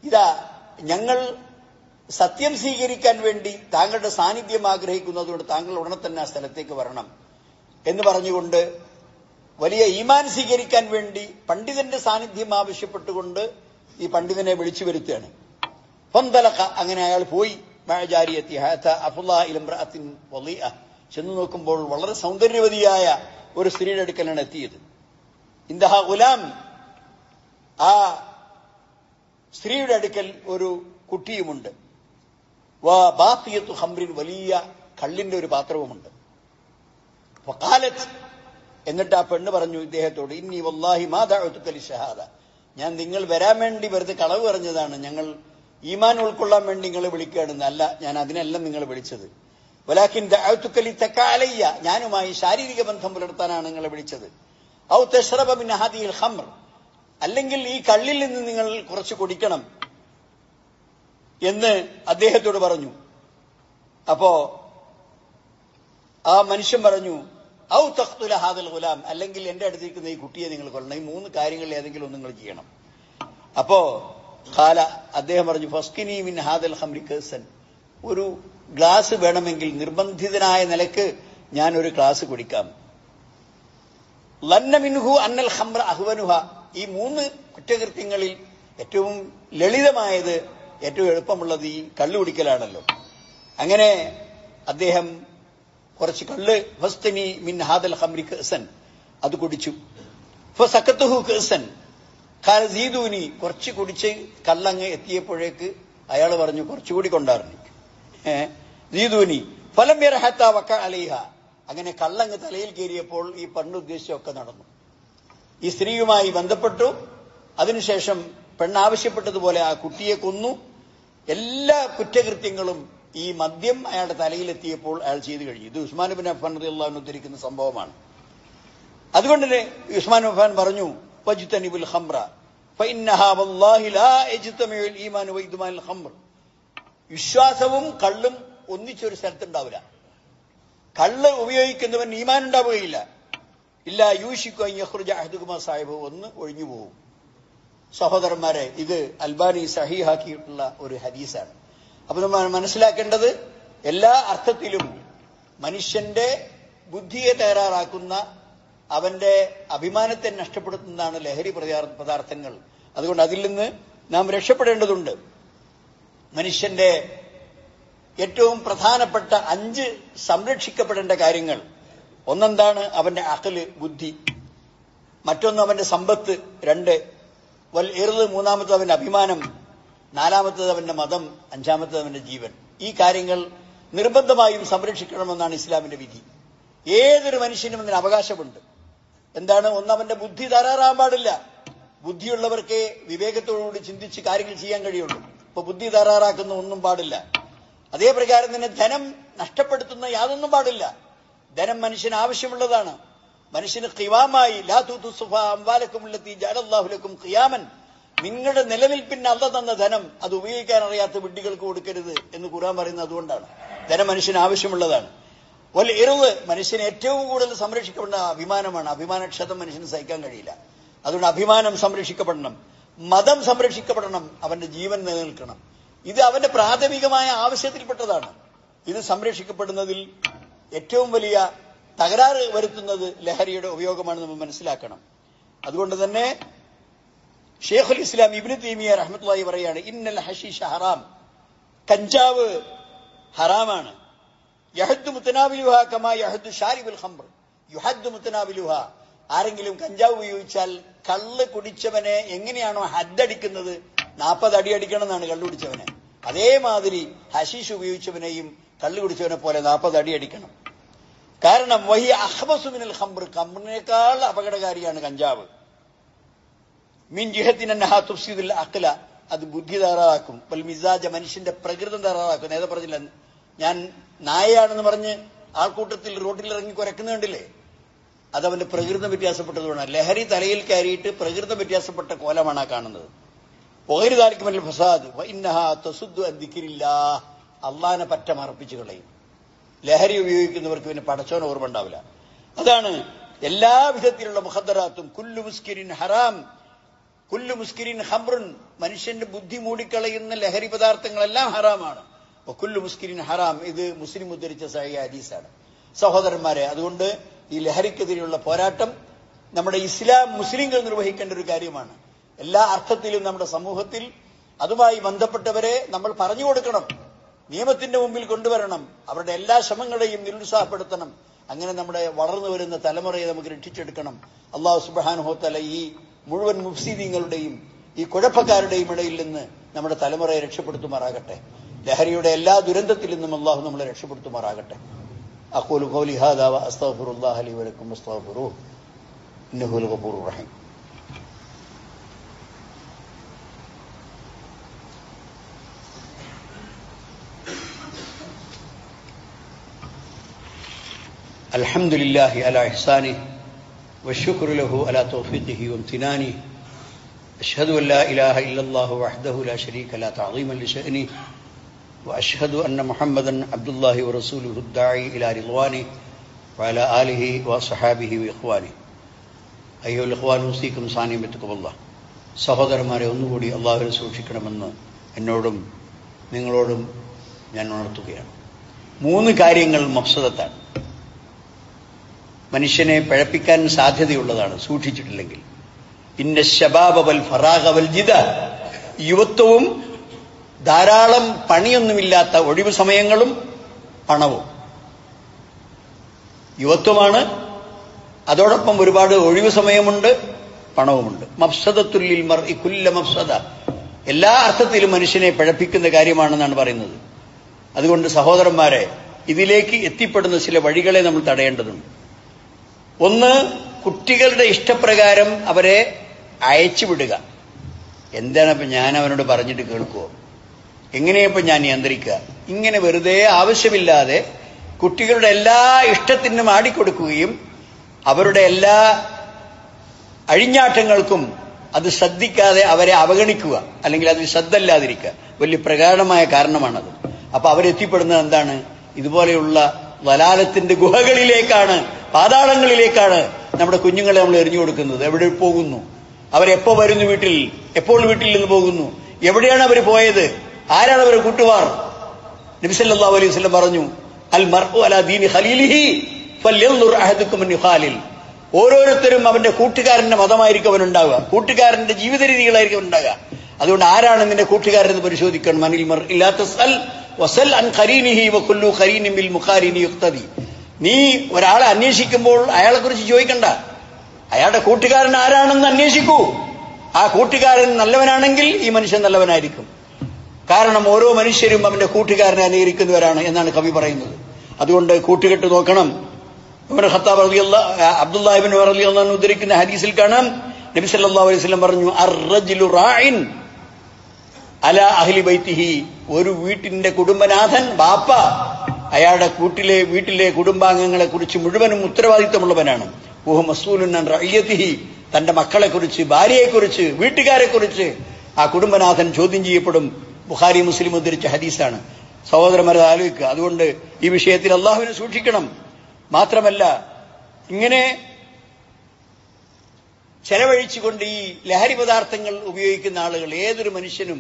ഇതാ ഞങ്ങൾ സത്യം സ്വീകരിക്കാൻ വേണ്ടി താങ്കളുടെ സാന്നിധ്യം ആഗ്രഹിക്കുന്നതുകൊണ്ട് താങ്കൾ ഉടനെ തന്നെ ആ സ്ഥലത്തേക്ക് വരണം എന്ന് പറഞ്ഞുകൊണ്ട് വലിയ ഈമാൻ സ്വീകരിക്കാൻ വേണ്ടി പണ്ഡിതന്റെ സാന്നിധ്യം ആവശ്യപ്പെട്ടുകൊണ്ട് ഈ പണ്ഡിതനെ വിളിച്ചു വരുത്തുകയാണ്. ഫന്തലഖ, അങ്ങനെ അയാൾ പോയി. മഅജാരിയത്തി ഹഅത അഫ്ളാ ഇലംറഅത്തിൻ വളിഅ, ചെന്നു നോക്കുമ്പോൾ വളരെ സൗന്ദര്യവതിയായ ഒരു സ്ത്രീയുടെ അടുക്കലാണ് എത്തിയത്. ഇന്ദഹ ഗുലാം, ആ സ്ത്രീയുടെ അടുക്കൽ ഒരു കുട്ടിയുമുണ്ട്. ബാഖിയത്തു ഖംറിൻ, വലിയ കള്ളിന്റെ ഒരു പാത്രവുമുണ്ട്. ഫഖാലത്ത്, എന്നിട്ട് ആ പെണ്ണ് പറഞ്ഞു ഇദ്ദേഹത്തോട്, ഇന്നി വല്ലാഹി മാ ദഅഉതുക ലിശഹാദ, ഞാൻ നിങ്ങൾ വരാൻ വേണ്ടി വെറുതെ കളവ് പറഞ്ഞതാണ്, ഞങ്ങൾ ഈമാൻ ഉൾക്കൊള്ളാൻ വേണ്ടി നിങ്ങളെ വിളിക്കുകയാണെന്ന് അല്ല, ഞാൻ അതിനല്ല നിങ്ങൾ വിളിച്ചത്. വലാകിൻ ദഅഉതുക ലിതക അലയ്യ, ഞാനുമായി ശാരീരിക ബന്ധം പുലർത്താനാണ് നിങ്ങളെ വിളിച്ചത്. ഔ തശ്റബ മിൻ ഹാദിഹിൽ ഖംർ, അല്ലെങ്കിൽ ഈ കള്ളിൽ നിന്ന് നിങ്ങൾ കുറച്ച് കുടിക്കണം എന്ന് അദ്ദേഹത്തോട് പറഞ്ഞു. അപ്പോ ആ മനുഷ്യൻ പറഞ്ഞു, ഔ തഖ്തുല ഹാദൽ ഗുലാം, അല്ലെങ്കിൽ എന്റെ അടുത്തിരിക്കുന്ന ഈ കുട്ടിയെ നിങ്ങൾ കൊല്ലണം. ഈ 3 കാര്യങ്ങളിൽ ഏതെങ്കിലും ഒന്ന് നിങ്ങൾ ചെയ്യണം. അപ്പോ ഖാല, അദ്ദേഹം പറഞ്ഞു, ഫസ്കിനി മിൻ ഹാദൽ ഖംറി കഅസൻ, ഒരു ഗ്ലാസ് വേണമെങ്കിൽ നിർബന്ധിതനായ നിലക്ക് ഞാൻ ഒരു ഗ്ലാസ് കുടിക്കാം. ലന്ന മിൻഹു അന്നൽ ഖംറ അഹ്വനുഹ, ഈ 3 കുറ്റകൃത്യങ്ങളിൽ ഏറ്റവും ലളിതമായത്, ഏറ്റവും എളുപ്പമുള്ളത് ഈ കള്ളു കുടിക്കലാണല്ലോ. അങ്ങനെ അദ്ദേഹം കുറച്ച് കള്ള്, ഫസ്തനി മിൻ ഹാദൽ ഖംറി കഅസൻ, അത് കുടിച്ചു. ഫസഖതുഹു കഅസൻ ഖാല സീദൂനി, കുറച്ച് കുടിച്ച് കള്ളങ്ങ് എത്തിയപ്പോഴേക്ക് അയാൾ പറഞ്ഞു കുറച്ചുകൂടി കൊണ്ടായിരുന്നു. സീദൂനി ഫലം യർഹത വക അലൈഹ, അങ്ങനെ കള്ളങ്ങ് തലയിൽ കയറിയപ്പോൾ ഈ പെണ്ണ് ഉദ്ദേശിച്ചൊക്കെ നടന്നു. ഈ സ്ത്രീയുമായി ബന്ധപ്പെട്ടു. അതിനുശേഷം പെണ്ണാവശ്യപ്പെട്ടതുപോലെ ആ കുട്ടിയെ കൊന്നു. എല്ലാ കുറ്റകൃത്യങ്ങളും ഈ മദ്യം അയാളുടെ തലയിലെത്തിയപ്പോൾ അയാൾ ചെയ്തു കഴിഞ്ഞു. ഇത് ഉസ്മാൻ ബിൻ അഫ്ഫാൻ റളിയല്ലാഹു അൻഹു ഉദ്ധരിക്കുന്ന സംഭവമാണ്. അതുകൊണ്ട് തന്നെ ഉസ്മാൻ ബിൻ അഫ്ഫാൻ പറഞ്ഞു, ഫജ്തനിബുൽ ഖംറ ഫഇന്നഹാ വല്ലാഹി ലാ യജ്തമിഉൽ ഈമാൻ വഇദ്മാനുൽ ഖംർ, വിശ്വാസവും കള്ളും ഒന്നിച്ചൊരു സ്ഥലത്തുണ്ടാവില്ല. കള്ള് ഉപയോഗിക്കുന്നവൻ ഈമാൻ ഉണ്ടാവുകയില്ല. ഇല്ല യൂഷിക്കു അൻ യഖ്റുജ അഹദുകുമാ സാഹിബ്, ഒന്ന് ഒഴിഞ്ഞു പോകും. സഹോദരന്മാരെ, ഇത് അൽബാനി സഹീഹാക്കിയിട്ടുള്ള ഒരു ഹദീസാണ്. അപ്പൊ നമ്മൾ മനസ്സിലാക്കേണ്ടത്, എല്ലാ അർത്ഥത്തിലും മനുഷ്യന്റെ ബുദ്ധിയെ തയ്യാറാക്കുന്ന, അവന്റെ അഭിമാനത്തെ നഷ്ടപ്പെടുത്തുന്നതാണ് ലഹരി പദാർത്ഥങ്ങൾ. അതുകൊണ്ട് അതിൽ നിന്ന് നാം രക്ഷപ്പെടേണ്ടതുണ്ട്. മനുഷ്യന്റെ ഏറ്റവും പ്രധാനപ്പെട്ട 5 സംരക്ഷിക്കപ്പെടേണ്ട കാര്യങ്ങൾ, ഒന്നെന്താണ്? അവന്റെ അഖല്, ബുദ്ധി. മറ്റൊന്ന് അവന്റെ സമ്പത്ത്. 2 വൽ ഇർദ്, മൂന്നാമത്തത് അവന്റെ അഭിമാനം. 4-മത്തത് അവന്റെ മതം. 5-മത്തത് അവന്റെ ജീവൻ. ഈ കാര്യങ്ങൾ നിർബന്ധമായും സംരക്ഷിക്കണമെന്നാണ് ഇസ്ലാമിന്റെ വിധി. ഏതൊരു മനുഷ്യനും അതിന് അവകാശമുണ്ട്. എന്താണ്? ഒന്ന്, അവന്റെ ബുദ്ധി തകരാറാൻ പാടില്ല. ബുദ്ധിയുള്ളവർക്ക് വിവേകത്തോടുകൂടി ചിന്തിച്ച് കാര്യങ്ങൾ ചെയ്യാൻ കഴിയുള്ളൂ. ഇപ്പൊ ബുദ്ധി തകരാറാക്കുന്ന ഒന്നും പാടില്ല. അതേ പ്രകാരം തന്നെ ധനം നഷ്ടപ്പെടുത്തുന്ന യാതൊന്നും പാടില്ല. ധനം മനുഷ്യന് ആവശ്യമുള്ളതാണ്. മനുഷ്യന് ഖിവാമായി, ലാ തുതുസ്ഫാ അംവാലക്കും അല്ലതി ജഅലല്ലാഹു ലക്കും ഖിയാമൻ, നിങ്ങളുടെ നിലനിൽപ്പിന് അല്ലാഹു തന്ന ധനം അത് ഉപയോഗിക്കാൻ അറിയാത്ത വിഡ്ഢികൾക്ക് കൊടുക്കരുത് എന്ന് ഖുർആൻ പറയുന്നത് അതുകൊണ്ടാണ്. ധനം മനുഷ്യന് ആവശ്യമുള്ളതാണ്. വൽ ഇർദ്, മനുഷ്യന് ഏറ്റവും കൂടുതൽ സംരക്ഷിക്കപ്പെടുന്ന അഭിമാനമാണ്. അഭിമാനക്ഷതം മനുഷ്യന് സഹിക്കാൻ കഴിയില്ല. അതുകൊണ്ട് അഭിമാനം സംരക്ഷിക്കപ്പെടണം. മതം സംരക്ഷിക്കപ്പെടണം. അവന്റെ ജീവൻ നിലനിൽക്കണം. ഇത് അവന്റെ പ്രാഥമികമായ ആവശ്യത്തിൽപ്പെട്ടതാണ്. ഇത് സംരക്ഷിക്കപ്പെടുന്നതിൽ ഏറ്റവും വലിയ തകരാറ് വരുത്തുന്നത് ലഹരിയുടെ ഉപയോഗമാണ് നമ്മൾ മനസ്സിലാക്കണം. അതുകൊണ്ട് തന്നെ ഷെയ്ഖുൽ ഇസ്ലാം ഇബ്നു തൈമിയ്യ റഹ്മത്തുള്ളാഹി പറയാണ്, ഇന്നൽ ഹശീഷ ഹറാം, കഞ്ചാവ് ഹറാമാണ്. യഹദ്ദു മുതനാബിലുഹ കമാ യഹദ്ദു ഷാരിബുൽ ഖംർ യുഹദ്ദു മുതനാബിലുഹ, ആരെങ്കിലും കഞ്ചാവ് ഉപയോഗിച്ചാൽ കള്ള് കുടിച്ചവനെ എങ്ങനെയാണോ ഹദ്ദടിക്കുന്നത്, 40 അടി അടിക്കണം എന്നാണ് കള്ളു കുടിച്ചവനെ, അതേമാതിരി ഹശീഷ് ഉപയോഗിച്ചവനെയും കള്ളു കുടിച്ചവനെ പോലെ 40 അടി അടിക്കണം. കാരണം വഹിയ അഖ്ബസു മിനൽ ഖംർ, ഖംറിനേക്കാൾ അപകടകാരിയാണ് കഞ്ചാവ്. മിൻ ജിഹത്തിൻ അന്നഹാ തുഫ്സിദുൽ അഖ്ല, അത് ബുദ്ധി തകരാറാക്കും. വൽ മിസാജ, മനുഷ്യന്റെ പ്രകൃതം തകരാറാക്കും. നേരെ പറഞ്ഞില്ല, ഞാൻ നായയാണെന്ന് പറഞ്ഞ് ആൾക്കൂട്ടത്തിൽ റോഡിൽ ഇറങ്ങി കുരക്കുന്ന കണ്ടില്ലേ, അതവന്റെ പ്രകൃതം വ്യത്യാസപ്പെട്ടതുകൊണ്ടാണ്. ലഹരി തലയിൽ കയറിയിട്ട് പ്രകൃതം വ്യത്യാസപ്പെട്ട കോലമാണ് കാണുന്നത്. ഒഹരിതാലിക്കുമല്ല ഫസാദ് വഇന്നഹാ തസുദ്ദു അൻ ദിക്രില്ലാഹ്, അള്ളാഹിനെ പറ്റ മറപ്പിച്ചു കളയും. ലഹരി ഉപയോഗിക്കുന്നവർക്ക് പിന്നെ പടച്ചോൻ ഓർമ്മ ഉണ്ടാവില്ല. അതാണ് എല്ലാ വിധത്തിലുള്ള മുഖദ്ദറാത്തും. കുല്ലു മുസ്കിരിൻ ഹറാം, കുല്ലു മുസ്കിരിൻ ഹംറുൻ, മനുഷ്യന്റെ ബുദ്ധി മൂടിക്കളയുന്ന ലഹരി പദാർത്ഥങ്ങളെല്ലാം ഹറാമാണ്. കുല്ലു മുസ്കിരിൻ ഹറാം, ഇത് മുസ്ലിം ഉദ്ധരിച്ച സഹീഹ് ഹദീസാണ്. സഹോദരന്മാരെ, അതുകൊണ്ട് ഈ ലഹരിക്കെതിരെയുള്ള പോരാട്ടം നമ്മുടെ ഇസ്ലാം മുസ്ലിങ്ങൾ നിർവഹിക്കേണ്ട ഒരു കാര്യമാണ്. എല്ലാ അർത്ഥത്തിലും നമ്മുടെ സമൂഹത്തിൽ അതുമായി ബന്ധപ്പെട്ടവരെ നമ്മൾ പറഞ്ഞു കൊടുക്കണം, നിയമത്തിന്റെ മുമ്പിൽ കൊണ്ടുവരണം, അവരുടെ എല്ലാ ശ്രമങ്ങളെയും നിരുത്സാഹപ്പെടുത്തണം. അങ്ങനെ നമ്മുടെ വളർന്നു വരുന്ന തലമുറയെ നമുക്ക് രക്ഷിച്ചെടുക്കണം. അല്ലാഹു സുബ്ഹാനഹു വ തആല ഈ മുഴുവൻ മുഫ്സിദീങ്ങളുടെയും ഈ കുഴപ്പക്കാരുടെയും ഇടയിൽ നിന്ന് നമ്മുടെ തലമുറയെ രക്ഷപ്പെടുത്തുമാറാകട്ടെ. ലഹരിയുടെ എല്ലാ ദുരന്തത്തിൽ നിന്നും അല്ലാഹു നമ്മളെ രക്ഷപ്പെടുത്തുമാറാകട്ടെ. അഖൂലു ഖൗലി ഹാദാ വ അസ്തഗ്ഫിറുല്ലാഹ ലി വ ലക്കും വസ്തഗ്ഫിറൂഹു ഇന്നഹു ഗഫൂറുർ റഹീം. الحمد لله على إحسانه والشكر له على توفيقه وامتنانه. أشهد أن لا إله إلا الله وحده لا شريك له تعظيما لشأنه وأشهد أن محمدا عبد الله ورسوله الداعي إلى رضوانه وعلى آله وصحابه وإخوانه. أيها الإخوان أوصيكم ثانيا بتقوى الله. സഹോദരന്മാരെ, ഒന്നുകൂടി അള്ളാഹുവിനെ സൂക്ഷിക്കണമെന്ന് എന്നോടും നിങ്ങളോടും ഞാൻ ഉണർത്തുകയാണ്. 3 കാര്യങ്ങൾ മഫ്സദത്താണ്, മനുഷ്യനെ പഴപ്പിക്കാൻ സാധ്യതയുള്ളതാണ് സൂക്ഷിച്ചിട്ടില്ലെങ്കിൽ. ഇന്ന ശബാബ വൽ ഫറാഗ വൽ ജിദ, യുവത്വവും ധാരാളം പണിയൊന്നുമില്ലാത്ത ഒഴിവു സമയങ്ങളും പണവും. യുവത്വമാണ്, അതോടൊപ്പം ഒരുപാട് ഒഴിവു സമയമുണ്ട്, പണവുമുണ്ട്. മഫ്സദത്തുൽ മർഇ കുല്ല മഫ്സദ, എല്ലാ അർത്ഥത്തിലും മനുഷ്യനെ പഴപ്പിക്കുന്ന കാര്യമാണെന്നാണ് പറയുന്നത്. അതുകൊണ്ട് സഹോദരന്മാരെ, ഇതിലേക്ക് എത്തിപ്പെടുന്ന ചില വഴികളെ നമ്മൾ തടയേണ്ടതുണ്ട്. ഒന്ന്, കുട്ടികളുടെ ഇഷ്ടപ്രകാരം അവരെ അയച്ചുവിടുക. എന്താണ് ഞാൻ അവനോട് പറഞ്ഞിട്ട് കേൾക്കുമോ, എങ്ങനെയപ്പോൾ ഞാൻ നിയന്ത്രിക്കുക? ഇങ്ങനെ വെറുതെ ആവശ്യമില്ലാതെ കുട്ടികളുടെ എല്ലാ ഇഷ്ടത്തിനും ആടിക്കൊടുക്കുകയും അവരുടെ എല്ലാ അഴിഞ്ഞാട്ടങ്ങൾക്കും അത് ശ്രദ്ധിക്കാതെ അവരെ അവഗണിക്കുക, അല്ലെങ്കിൽ അതിൽ ശ്രദ്ധയില്ലാതിരിക്കുക, വലിയ പ്രകടമായ കാരണമാണത്. അപ്പൊ അവരെത്തിപ്പെടുന്നത് എന്താണ്? ഇതുപോലെയുള്ള വലാലത്തിന്റെ ഗുഹകളിലേക്കാണ്, പാതാളങ്ങളിലേക്കാണ് നമ്മുടെ കുഞ്ഞുങ്ങളെ നമ്മൾ എറിഞ്ഞു കൊടുക്കുന്നത്. എവിടെ പോകുന്നു, അവരെപ്പോ വരുന്നു, എപ്പോൾ വീട്ടിൽ നിന്ന് പോകുന്നു, എവിടെയാണ് അവർ പോയത്, ആരാണ് അവരുടെ കൂട്ടുകാർ? നബി സല്ലല്ലാഹു അലൈഹി വസല്ലം പറഞ്ഞു, അൽ മർഉ അലാ ദീനി ഖലീലിഹി ഫൽയൻദുർ അഹദുക്കും മൻ യുഖാലിൽ. ഓരോരുത്തരും അവന്റെ കൂട്ടുകാരന്റെ മതമായിരിക്കും അവനുണ്ടാവുക, കൂട്ടുകാരന്റെ ജീവിത രീതികളായിരിക്കും ഉണ്ടാകുക. അതുകൊണ്ട് ആരാണ് നിന്റെ കൂട്ടുകാരെന്ന് പരിശോധിക്കണം. അനിൽ മർഇ ലാ തസ്അൽ വസൽ അൻ ഖരീനിഹി വകുല്ലു ഖരീനിൻ ബിൽ മുഖാരിനി യുഖ്തദി. നീ ഒരാളെ അന്വേഷിക്കുമ്പോൾ അയാളെ കുറിച്ച് ചോദിക്കണ്ട, അയാളുടെ കൂട്ടുകാരൻ ആരാണെന്ന് അന്വേഷിക്കൂ. ആ കൂട്ടുകാരൻ നല്ലവനാണെങ്കിൽ ഈ മനുഷ്യൻ നല്ലവനായിരിക്കും. കാരണം ഓരോ മനുഷ്യരും അവന്റെ കൂട്ടുകാരനെ അനുകരിക്കുന്നവരാണ് എന്നാണ് കവി പറയുന്നത്. അതുകൊണ്ട് കൂട്ടുകെട്ട് നോക്കണം. ഖത്താബ് അബ്ദുല്ലാഹ് ഇബ്നു ഉമർ റളിയല്ലാഹു അൻഹു ഉദ്ധരിക്കുന്ന ഹദീസിൽ കാണാം, നബി സല്ലല്ലാഹു അലൈഹി വസല്ലം പറഞ്ഞു, അർ-റജുലു റാഇൻ അലാ അഹ്ലി ബൈത്തിഹി. ഒരു വീട്ടിന്റെ കുടുംബനാഥൻ, ബാപ്പ, അയാളുടെ വീട്ടിലെ കുടുംബാംഗങ്ങളെ കുറിച്ച് മുഴുവനും ഉത്തരവാദിത്തമുള്ളവനാണ്. വഹു മസ്ഊലുൻ അൻ റഇയതിഹി. തന്റെ മക്കളെക്കുറിച്ച്, ഭാര്യയെക്കുറിച്ച്, വീട്ടുകാരെക്കുറിച്ച് ആ കുടുംബനാഥൻ ചോദ്യം ചെയ്യപ്പെടും. ബുഖാരി മുസ്ലിം ഉദ്ധരിച്ച ഹദീസാണ്. സഹോദരന്മാരെ ആലോചിക്കുക. അതുകൊണ്ട് ഈ വിഷയത്തിൽ അള്ളാഹുവിനെ സൂക്ഷിക്കണം. മാത്രമല്ല, ഇങ്ങനെ ചെലവഴിച്ചുകൊണ്ട് ഈ ലഹരി പദാർത്ഥങ്ങൾ ഉപയോഗിക്കുന്ന ആളുകൾ, ഏതൊരു മനുഷ്യനും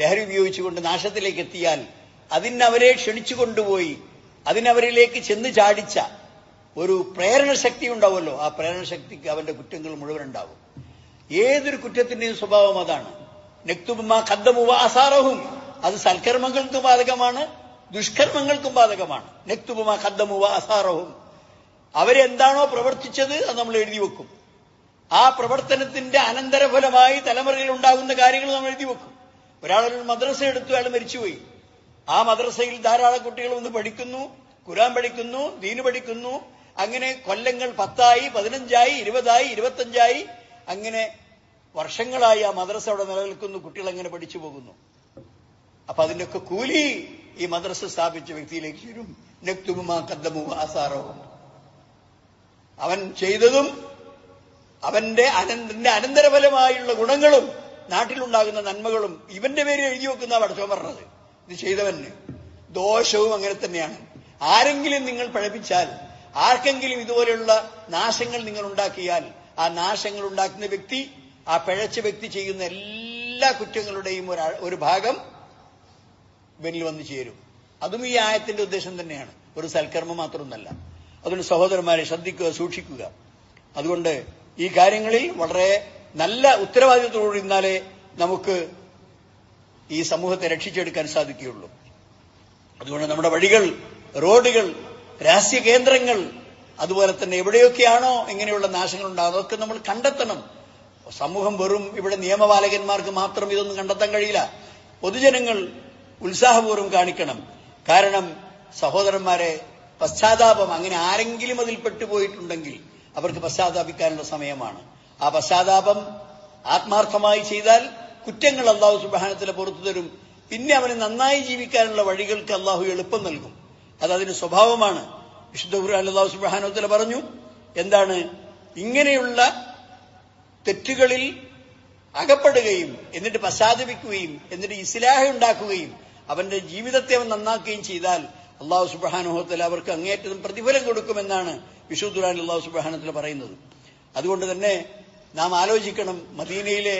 ലഹരി ഉപയോഗിച്ചുകൊണ്ട് നാശത്തിലേക്ക് എത്തിയാൽ അതിനവരെ ക്ഷണിച്ചു കൊണ്ടുപോയി അതിനവരിലേക്ക് ചെന്ന് ചാടിച്ച ഒരു പ്രേരണശക്തി ഉണ്ടാവുമല്ലോ, ആ പ്രേരണശക്തിക്ക് അവന്റെ കുറ്റങ്ങൾ മുഴുവൻ ഉണ്ടാവും. ഏതൊരു കുറ്റത്തിന്റെയും സ്വഭാവം അതാണ്. നക്തുബുമാ ഖദ്ദമു വആസാറഹും, അത് സൽക്കർമ്മങ്ങൾക്കും ബാധകമാണ്, ദുഷ്കർമ്മങ്ങൾക്കും ബാധകമാണ്. നക്തുബുമാ ഖദ്ദമു വആസാറഹും, അവരെന്താണോ പ്രവർത്തിച്ചത് അത് നമ്മൾ എഴുതി വെക്കും. ആ പ്രവർത്തനത്തിന്റെ അനന്തരഫലമായി തലമുറയിൽ ഉണ്ടാകുന്ന കാര്യങ്ങൾ നമ്മൾ എഴുതി വെക്കും. ഒരാളൊരു മദ്രസ എടുത്തു, അയാൾ മരിച്ചുപോയി. ആ മദ്രസയിൽ ധാരാളം കുട്ടികൾ വന്ന് പഠിക്കുന്നു, ഖുർആൻ പഠിക്കുന്നു, ദീന് പഠിക്കുന്നു. അങ്ങനെ കൊല്ലങ്ങൾ 10ആയി, 15ആയി, 20ആയി, 25ആയി, അങ്ങനെ വർഷങ്ങളായി ആ മദ്രസ അവിടെ നിലനിൽക്കുന്നു. കുട്ടികൾ അങ്ങനെ പഠിച്ചു പോകുന്നു. അപ്പൊ അതിന്റെയൊക്കെ കൂലി ഈ മദ്രസ സ്ഥാപിച്ച വ്യക്തിയിലേക്ക് വരും. നക്തുബുമാ ഖദ്ദമു വആസാറഹും, അവൻ ചെയ്തതും അവന്റെ അനന്തരഫലമായുള്ള ഗുണങ്ങളും നാട്ടിലുണ്ടാകുന്ന നന്മകളും ഇവന്റെ പേര് എഴുതി വെക്കുന്ന പടച്ചോൻ പറഞ്ഞത്. ഇത് ചെയ്തവന് ദോഷവും അങ്ങനെ തന്നെയാണ്. ആരെങ്കിലും നിങ്ങൾ പഴപ്പിച്ചാൽ, ആർക്കെങ്കിലും ഇതുപോലെയുള്ള നാശങ്ങൾ നിങ്ങൾ ഉണ്ടാക്കിയാൽ, ആ നാശങ്ങൾ ഉണ്ടാക്കുന്ന വ്യക്തി ആ പിഴച്ച വ്യക്തി ചെയ്യുന്ന എല്ലാ കുറ്റങ്ങളുടെയും ഒരു ഭാഗം ഇവനിൽ വന്നു ചേരും. അതും ഈ ആയത്തിന്റെ ഉദ്ദേശം തന്നെയാണ്, ഒരു സൽക്കർമ്മം മാത്രമൊന്നല്ല. അതുകൊണ്ട് സഹോദരന്മാരെ ശ്രദ്ധിക്കുക, സൂക്ഷിക്കുക. അതുകൊണ്ട് ഈ കാര്യങ്ങളിൽ വളരെ നല്ല ഉത്തരവാദിത്വത്തോടെ ഇന്നാലേ നമുക്ക് ഈ സമൂഹത്തെ രക്ഷിച്ചെടുക്കാൻ സാധിക്കുകയുള്ളൂ. അതുകൊണ്ട് നമ്മുടെ വഴികൾ, റോഡുകൾ, രാഷ്ട്രീയ കേന്ദ്രങ്ങൾ, അതുപോലെ തന്നെ എവിടെയൊക്കെയാണോ ഇങ്ങനെയുള്ള നാശങ്ങൾ ഉണ്ടാകുന്നത് അതൊക്കെ നമ്മൾ കണ്ടെത്തണം. സമൂഹം വെറും ഇവിടെ നിയമപാലകന്മാർക്ക് മാത്രം ഇതൊന്നും കണ്ടെത്താൻ കഴിയില്ല. പൊതുജനങ്ങൾ ഉത്സാഹപൂർവ്വം കാണിക്കണം. കാരണം സഹോദരന്മാരെ, പശ്ചാത്താപം, അങ്ങനെ ആരെങ്കിലും അതിൽ പെട്ടുപോയിട്ടുണ്ടെങ്കിൽ അവർക്ക് പശ്ചാത്താപിക്കാനുള്ള സമയമാണ്. ആ പശ്ചാത്താപം ആത്മാർത്ഥമായി ചെയ്താൽ കുറ്റങ്ങൾ അല്ലാഹു സുബ്ഹാനഹു വ തആല പുറത്തു തരും. പിന്നെ അവന് നന്നായി ജീവിക്കാനുള്ള വഴികൾക്ക് അല്ലാഹു എളുപ്പം നൽകും. അതതിന് സ്വഭാവമാണ്. വിശുദ്ധ ഖുർആനിൽ അല്ലാഹു സുബ്ഹാനഹു വ തആല പറഞ്ഞു, എന്താണ്, ഇങ്ങനെയുള്ള തെറ്റുകളിൽ അകപ്പെടുകയും എന്നിട്ട് പശ്ചാത്തപിക്കുകയും എന്നിട്ട് ഇസ്ലാഹ് ഉണ്ടാക്കുകയും അവന്റെ ജീവിതത്തെ അവൻ നന്നാക്കുകയും ചെയ്താൽ അല്ലാഹു സുബ്ഹാനഹു വ തആല അവർക്ക് അങ്ങേയറ്റം പ്രതിഫലം കൊടുക്കുമെന്നാണ് വിശുദ്ധ ഖുർആനിൽ അല്ലാഹു സുബ്ഹാനഹു വ തആല പറയുന്നത്. അതുകൊണ്ട് തന്നെ നാം ആലോചിക്കണം. മദീനയിലെ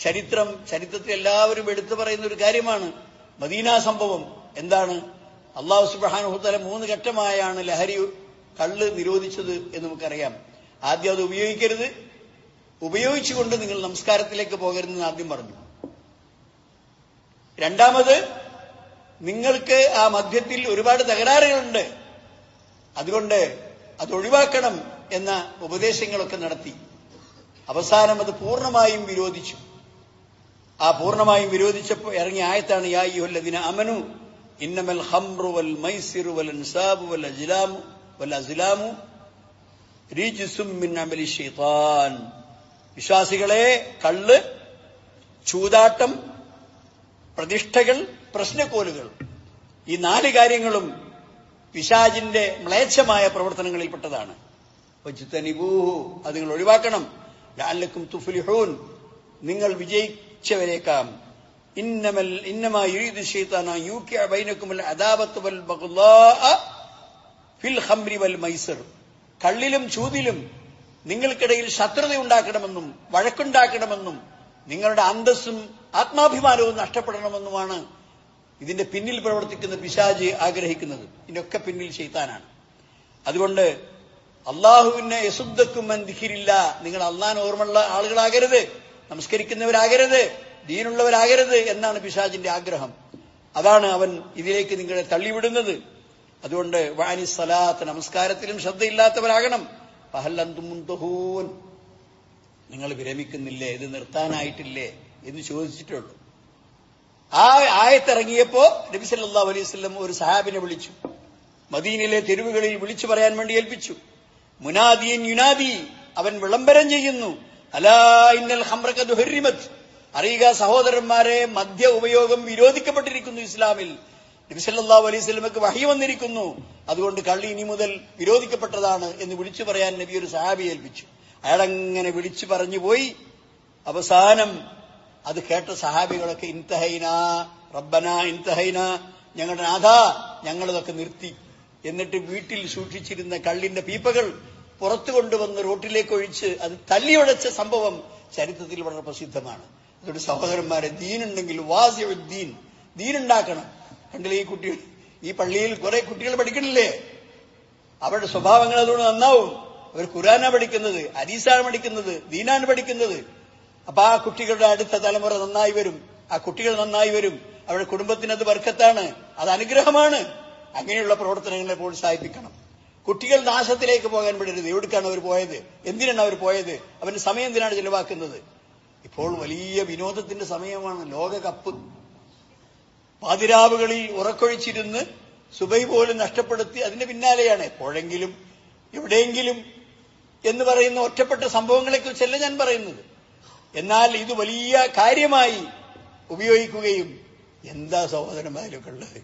ചരിത്രത്തിൽ എല്ലാവരും എടുത്തു പറയുന്ന ഒരു കാര്യമാണ് മദീന സംഭവം. എന്താണ്, അല്ലാഹു സുബ്ഹാനഹു വ തആല 3 ഘട്ടമായാണ് കള്ള് നിരോധിച്ചത് എന്ന് നമുക്കറിയാം. ആദ്യം അത് ഉപയോഗിക്കരുത്, ഉപയോഗിച്ചുകൊണ്ട് നിങ്ങൾ നമസ്കാരത്തിലേക്ക് പോകരുതെന്ന് ആദ്യം പറഞ്ഞു. രണ്ടാമത്, നിങ്ങൾക്ക് ആ മദ്യത്തിൽ ഒരുപാട് തകരാറുകളുണ്ട്, അതുകൊണ്ട് അത് ഒഴിവാക്കണം എന്ന ഉപദേശങ്ങളൊക്കെ നടത്തി. അവസാനം അത് പൂർണ്ണമായും വിരോധിച്ചു. ആ പൂർണ്ണമായും വിരോധിച്ചപ്പോൾ ഇറങ്ങിയ ആയത്താണ് യാ അയ്യുഹല്ലദീന ആമനൂ ഇന്നമൽ ഖംറു വൽ മൈസിറു വൽ അൻസാബു വൽ അസ്ലാമു റിജ്സും മിൻ അമലി ശൈത്താൻ. വിശ്വാസികളെ, കള്ള്, ചൂതാട്ടം, പ്രതിഷ്ഠകൾ, പ്രശ്നക്കോലുകൾ, ഈ 4 കാര്യങ്ങളും പിശാചിന്റെ മ്ലേച്ഛമായ പ്രവർത്തനങ്ങളിൽപ്പെട്ടതാണ്. വജ്തനിബൂഹു, അത് നിങ്ങൾ ഒഴിവാക്കണം. ലഅല്ലക്കും തുഫ്ലിഹൂൻ, നിങ്ങൾ വിജയിച്ചവരേക്കാം. ഇന്നമാ യുരീദു ശൈത്താനു അൻ യൂഖിഅ ബൈനകുമുൽ അദാവത വൽ ബഗ്ളാഅ ഫിൽ ഖംറി വൽ മൈസിർ. കള്ളിലും ചൂതിലും നിങ്ങൾക്കിടയിൽ ശത്രുത ഉണ്ടാക്കണമെന്നും വഴക്കുണ്ടാക്കണമെന്നും നിങ്ങളുടെ അന്തസ്സും ആത്മാഭിമാനവും നഷ്ടപ്പെടണമെന്നുമാണ് ഇതിന്റെ പിന്നിൽ പ്രവർത്തിക്കുന്ന പിശാച് ആഗ്രഹിക്കുന്നത്. ഇതിനൊക്കെ പിന്നിൽ ശൈത്താനാണ്. അതുകൊണ്ട് അള്ളാഹുവിനെ യസുദ്ദക്കും ദിക്രില്ല, നിങ്ങൾ അള്ളാഹ് ഓർമ്മയുള്ള ആളുകളാകരുത്, നമസ്കരിക്കുന്നവരാകരുത്, ദീനുള്ളവരാകരുത് എന്നാണ് പിശാചിന്റെ ആഗ്രഹം. അതാണ് അവൻ ഇതിലേക്ക് നിങ്ങളെ തള്ളിവിടുന്നത്. അതുകൊണ്ട് വഅനി സ്വലാത്ത്, നമസ്കാരത്തിലും ശ്രദ്ധയില്ലാത്തവരാകണം. ഫഹൽ അൻതും മുൻതഹൂൻ, നിങ്ങൾ വിരമിക്കുന്നില്ലേ, ഇത് നിർത്താനായിട്ടില്ലേ എന്ന് ചോദിച്ചിട്ടുള്ളൂ. ആ ആയത്തിറങ്ങിയപ്പോ നബി സല്ലല്ലാഹു അലൈഹി വസല്ലം ഒരു സഹാബിനെ വിളിച്ചു, മദീനയിലെ തെരുവുകളിൽ വിളിച്ചു പറയാൻ വേണ്ടി ഏൽപ്പിച്ചു. മുനാദിയൻ യുനാദി, അവൻ വിളംബരം ചെയ്യുന്നു, അലാ ഇന്നൽ ഖംറ ഖദ് ഹുരിമത്, അറിയുക സഹോദരന്മാരെ, മദ്യ ഉപയോഗം വിരോധിക്കപ്പെട്ടിരിക്കുന്നു ഇസ്ലാമിൽ. നബി സല്ലല്ലാഹു അലൈഹി വസല്ലമക്ക് വഹി വന്നിരിക്കുന്നു, അതുകൊണ്ട് കള്ളി ഇനി മുതൽ വിരോധിക്കപ്പെട്ടതാണ് എന്ന് വിളിച്ചു പറയാൻ നബി ഒരു സഹാബി ഏൽപ്പിച്ചു. അയാളങ്ങനെ വിളിച്ചു പറഞ്ഞു പോയി. അവസാനം അത് കേട്ട സഹാബികളൊക്കെ ഇൻതഹൈന റബ്ബന ഇൻതഹൈന, ഞങ്ങളുടെ നാഥ ഞങ്ങളിതൊക്കെ നിർത്തി. എന്നിട്ട് വീട്ടിൽ സൂക്ഷിച്ചിരുന്ന കള്ളിന്റെ പീപ്പകൾ പുറത്തു കൊണ്ടുവന്ന് റോട്ടിലേക്ക് ഒഴിച്ച് അത് തല്ലിയൊഴച്ച സംഭവം ചരിത്രത്തിൽ വളരെ പ്രസിദ്ധമാണ്. അതുകൊണ്ട് സഹോദരന്മാരെ, ദീനുണ്ടെങ്കിൽ വാസിഉദ്ദീൻ, ദീനുണ്ടാക്കണം. കണ്ടില്ലേ, ഈ പള്ളിയിൽ കുറെ കുട്ടികൾ പഠിക്കണില്ലേ, അവരുടെ സ്വഭാവങ്ങൾ അതുകൊണ്ട് നന്നാവും. അവർ ഖുർആനാണ് പഠിക്കുന്നത്, ഹദീസാണ് പഠിക്കുന്നത്, ദീനാണ് പഠിക്കുന്നത്. അപ്പൊ ആ കുട്ടികളുടെ അടുത്ത തലമുറ നന്നായി വരും, ആ കുട്ടികൾ നന്നായി വരും, അവരുടെ കുടുംബത്തിനത് ബർക്കത്താണ്, അത് അനുഗ്രഹമാണ്. അങ്ങനെയുള്ള പ്രവർത്തനങ്ങളെ പ്രോത്സാഹിപ്പിക്കണം. കുട്ടികൾ നാശത്തിലേക്ക് പോകാൻ വിടരുത്. എവിടേക്കാണ് അവർ പോയത്, എന്തിനാണ് അവർ പോയത്, അവന്റെ സമയം എന്തിനാണ് ചെലവാക്കുന്നത്? ഇപ്പോൾ വലിയ വിനോദത്തിന്റെ സമയമാണ്, ലോകകപ്പ്. പാതിരാവുകളിൽ ഉറക്കൊഴിച്ചിരുന്ന് സുബൈ പോലും നഷ്ടപ്പെടുത്തി അതിന്റെ പിന്നാലെയാണ്. എപ്പോഴെങ്കിലും എവിടെയെങ്കിലും എന്ന് പറയുന്ന ഒറ്റപ്പെട്ട സംഭവങ്ങളെക്കുറിച്ചല്ല ഞാൻ പറയുന്നത്. എന്നാൽ ഇത് വലിയ കാര്യമായി ഉപയോഗിക്കുകയും, എന്താ സഹോദരന്മാരൊക്കെ ഉള്ളത്.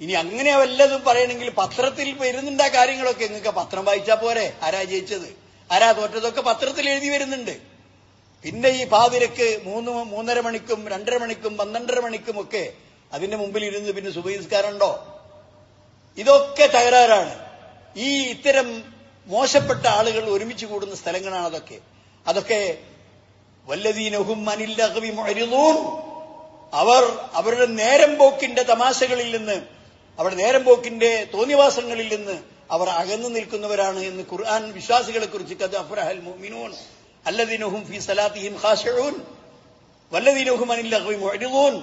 ഇനി അങ്ങനെ വല്ലതും പറയണമെങ്കിൽ പത്രത്തിൽ വരുന്നുണ്ട് ആ കാര്യങ്ങളൊക്കെ. നിങ്ങൾക്ക് പത്രം വായിച്ചാൽ പോരെ, ആരാ ജയിച്ചത് ആരാ തോറ്റതൊക്കെ പത്രത്തിൽ എഴുതി വരുന്നുണ്ട്. പിന്നെ ഈ പാതിരക്ക് 3:30 മണിക്കും 2:30 മണിക്കും 12:30 മണിക്കും ഒക്കെ അതിന്റെ മുമ്പിൽ ഇരുന്ന് പിന്നെ സുബഹി നിസ്കാരമുണ്ടോ? ഇതൊക്കെ തകരാറാണ്. ഈ ഇത്തരം മോശപ്പെട്ട ആളുകൾ ഒരുമിച്ച് കൂടുന്ന സ്ഥലങ്ങളാണ് അതൊക്കെ. വല്ലദീന ഹും അനിൽ ലഗ്വി മുഅ്രിദൂൻ, അവർ അവരുടെ നേരം പോക്കിന്റെ തമാശകളിൽ നിന്ന്, അവരുടെ നേരം പോക്കിന്റെ തോന്നിവാസങ്ങളിൽ നിന്ന് അവർ അകന്നു നിൽക്കുന്നവരാണ് എന്ന് ഖുർആൻ വിശ്വാസികളെ കുറിച്ച് ഖദ് അഫ്ലഹൽ മുഅ്മിനൂൻ അല്ലദീന ഹും ഫീ സലാത്തിഹിം ഖാശിഊൻ വല്ലദീന ഹും അനിൽ ലഗ്വി മുഅ്രിദൂൻ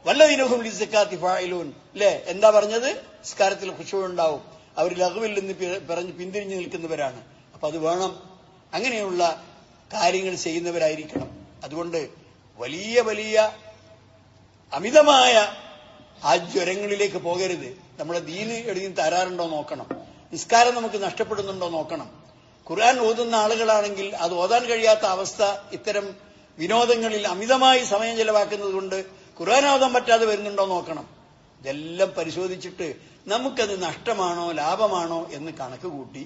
വല്ലദീന ഹും ലിസ്സകാത്തി ഫാഇലൂൻ. അല്ലേ? എന്താ പറഞ്ഞത്? നിസ്കാരത്തിൽ ഖുശൂ ഉണ്ടാവും, അവർ ലഗ്വിൽ നിന്ന് പറഞ്ഞ് പിന്തിരിഞ്ഞു നിൽക്കുന്നവരാണ്. അപ്പൊ അത് വേണം, അങ്ങനെയുള്ള കാര്യങ്ങൾ ചെയ്യുന്നവരായിരിക്കണം. അതുകൊണ്ട് വലിയ വലിയ അമിതമായ ആ ജ്വരങ്ങളിലേക്ക് പോകരുത്. നമ്മളെ ദീന് എഴുതി തരാറുണ്ടോ നോക്കണം, നിസ്കാരം നമുക്ക് നഷ്ടപ്പെടുന്നുണ്ടോ നോക്കണം. ഖുർആൻ ഓതുന്ന ആളുകളാണെങ്കിൽ അത് ഓതാൻ കഴിയാത്ത അവസ്ഥ ഇത്തരം വിനോദങ്ങളിൽ അമിതമായി സമയം ചെലവാക്കുന്നത് കൊണ്ട് ഖുർആൻ ഓതാൻ പറ്റാതെ വരുന്നുണ്ടോ നോക്കണം. ഇതെല്ലാം പരിശോധിച്ചിട്ട് നമുക്കത് നഷ്ടമാണോ ലാഭമാണോ എന്ന് കണക്ക് കൂട്ടി,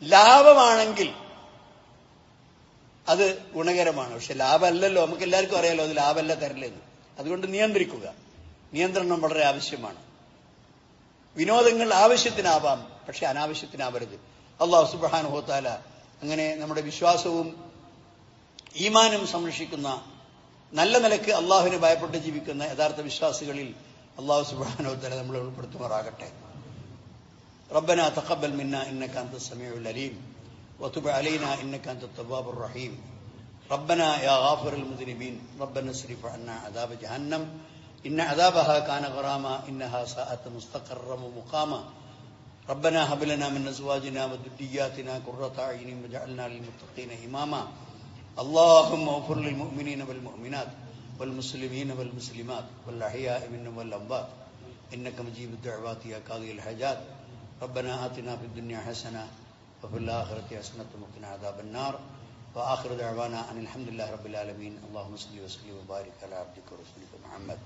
ലാഭമാണെങ്കിൽ അത് ഗുണകരമാണ്. പക്ഷെ ലാഭമല്ലല്ലോ, നമുക്ക് എല്ലാവർക്കും അറിയാലോ അത് ലാഭമല്ല തരലെന്ന്. അതുകൊണ്ട് നിയന്ത്രിക്കുക. നിയന്ത്രണം വളരെ ആവശ്യമാണ്. വിനോദങ്ങൾ ആവശ്യത്തിനാവാം, പക്ഷെ അനാവശ്യത്തിനാവരുത്. അല്ലാഹു സുബ്ഹാനഹു വ തആല അങ്ങനെ നമ്മുടെ വിശ്വാസവും ഈമാനും സംരക്ഷിക്കുന്ന, നല്ല നിലക്ക് അള്ളാഹുവിനെ ഭയപ്പെട്ട് ജീവിക്കുന്ന യഥാർത്ഥ വിശ്വാസികളിൽ അല്ലാഹു സുബ്ഹാനഹു വ തആല നമ്മളെ ഉൾപ്പെടുത്തുമാറാകട്ടെ. റബ്ബനാ തഖബ്ബൽ മിന്നാ ഇന്നക അൻതസ് സമീഉൽ അലീം വതുബ് അലൈനാ ഇന്നക അൻതത് തവ്വാബുർ റഹീം. റബ്ബനാ യാ ഗാഫിറൽ മുദ്നിബീൻ റബ്ബനാ സ്രിഫ് അന്നാ അദാബ ജഹന്നം ഇന്ന അദാബഹാ കാന ഗറാമാ ഇന്നഹാ സഅത് മുസ്തഖറൻ വമുഖാമാ. ربنا هب لنا من ازواجنا وذرياتنا قرة اعين واجعلنا للمتقين اماما. اللهم اغفر للمؤمنين والمؤمنات والمسلمين والمسلمات والاحياء منهم والاموات انك مجيب الدعوات يا قاضي الحاجات. ربنا آتنا في الدنيا حسنة وفي الآخرة حسنة وقنا عذاب النار. وآخر دعوانا أن الحمد لله رب العالمين. اللهم صل وسلم وبارك على عبدك ورسولك محمد.